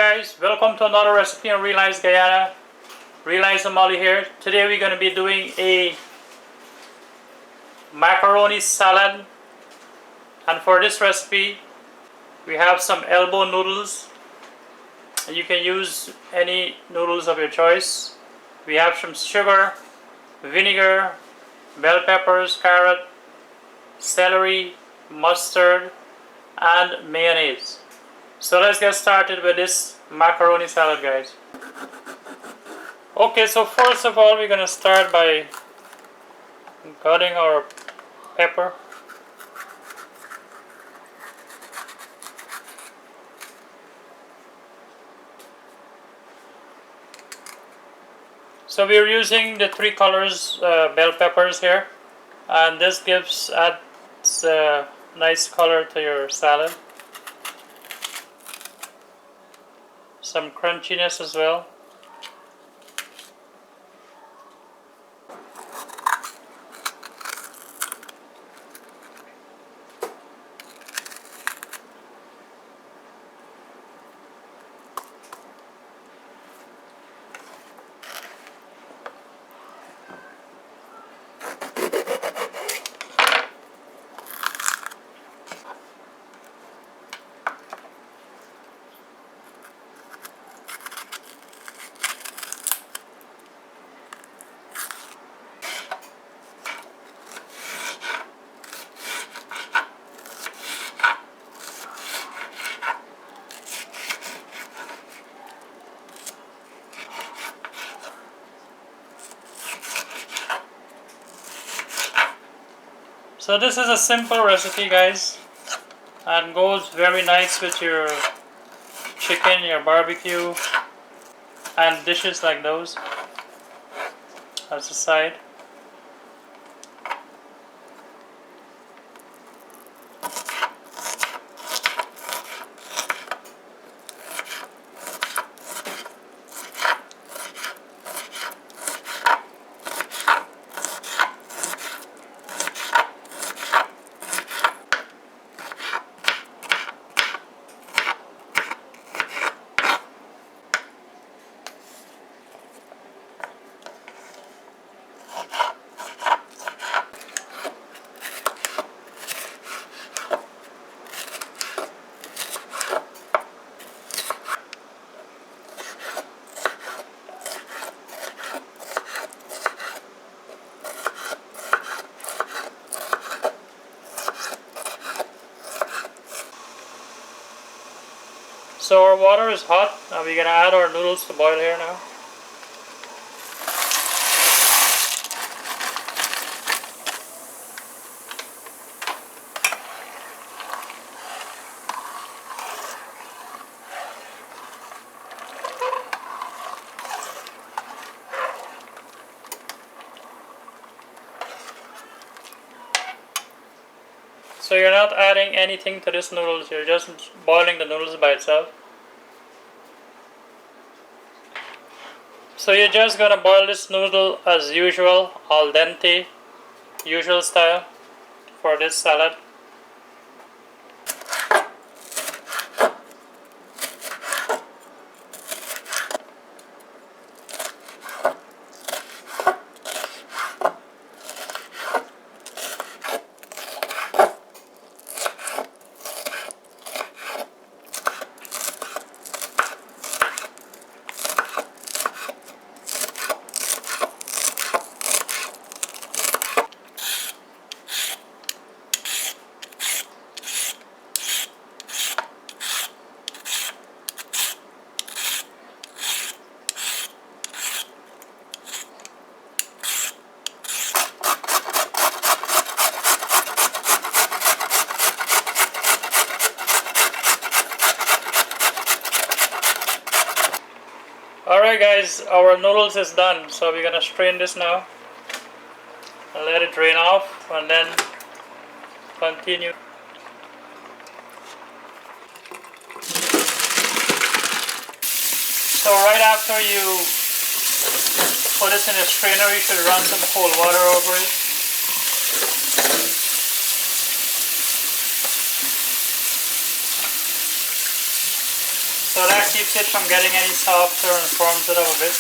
guys, welcome to another recipe on Real Nice Guyana. Real Nice Molly here. Today we're going to be doing a macaroni salad, and for this recipe we have some elbow noodles. You can use any noodles of your choice. We have some sugar, vinegar, bell peppers, carrot, celery, mustard and mayonnaise. So let's get started with this macaroni salad, guys. Okay, so first of all we're gonna start by cutting our pepper. So we're using the three colors bell peppers here, and this adds a nice color to your salad. Some crunchiness as well. So this is a simple recipe, guys, and goes very nice with your chicken, your barbecue, and dishes like those as a side. So our water is hot, and we're gonna add our noodles to boil here now. So you're not adding anything to this noodles, you're just boiling the noodles by itself. So you're just gonna boil this noodle as usual, al dente, usual style for this salad. Alright guys, our noodles is done, so we're gonna strain this now and let it drain off, and then continue. So right after you put this in a strainer, you should run some cold water over it. So that keeps it from getting any softer and firms it up a bit.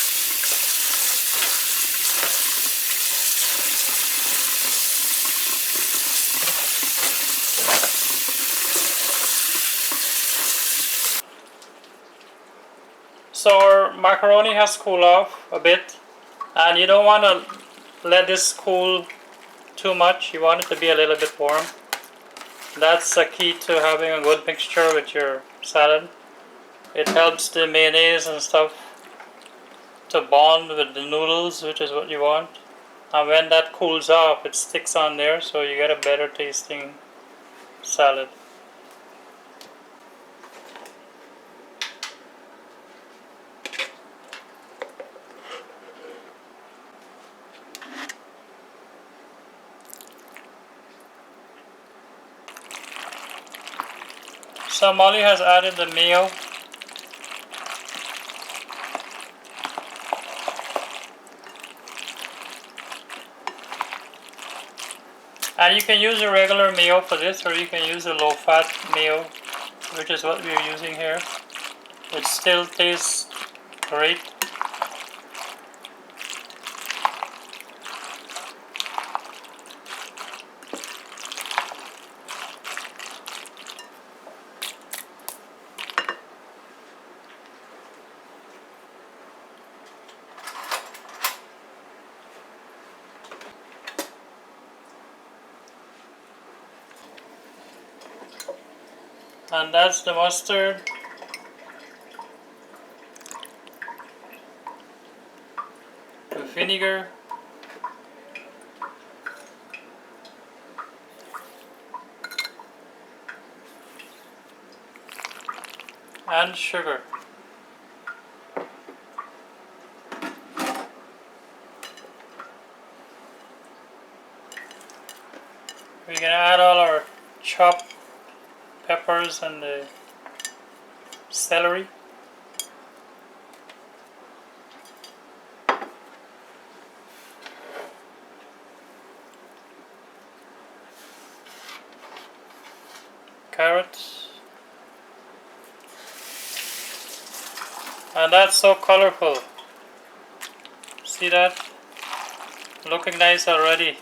So our macaroni has cooled off a bit, and you don't want to let this cool too much. You want it to be a little bit warm. That's the key to having a good mixture with your salad. It helps the mayonnaise and stuff to bond with the noodles, which is what you want. And when that cools off, it sticks on there, so you get a better tasting salad. So Molly has added the mayo. And you can use a regular mayo for this, or you can use a low-fat mayo, which is what we're using here. It still tastes great. And that's the mustard. The vinegar. And sugar. We're gonna add all our chopped peppers and the celery. Carrots. And that's so colorful. See that? Looking nice already.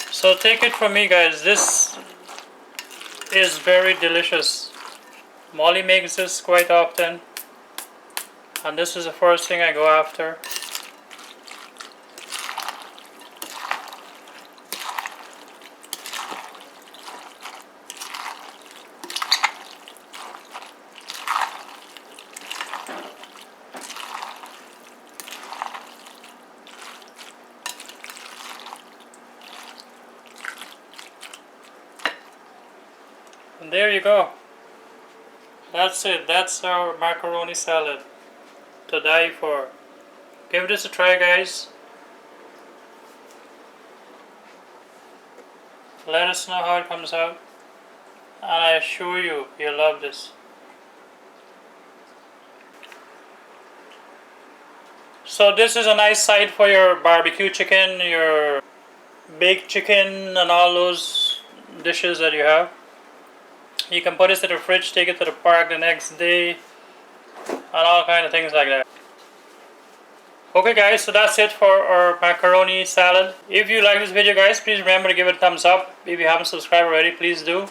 So take it from me, guys, this is very delicious. Molly makes this quite often, and this is the first thing I go after. And there you go. That's it. That's our macaroni salad to die for. Give this a try, guys. Let us know how it comes out. And I assure you, you'll love this. So this is a nice side for your barbecue chicken, your baked chicken, and all those dishes that you have. You can put this in the fridge, take it to the park the next day, and all kind of things like that. Okay guys, so that's it for our macaroni salad. If you like this video, guys, please remember to give it a thumbs up. If you haven't subscribed already, please do.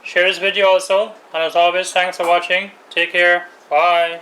Share this video also. And as always, thanks for watching. Take care. Bye.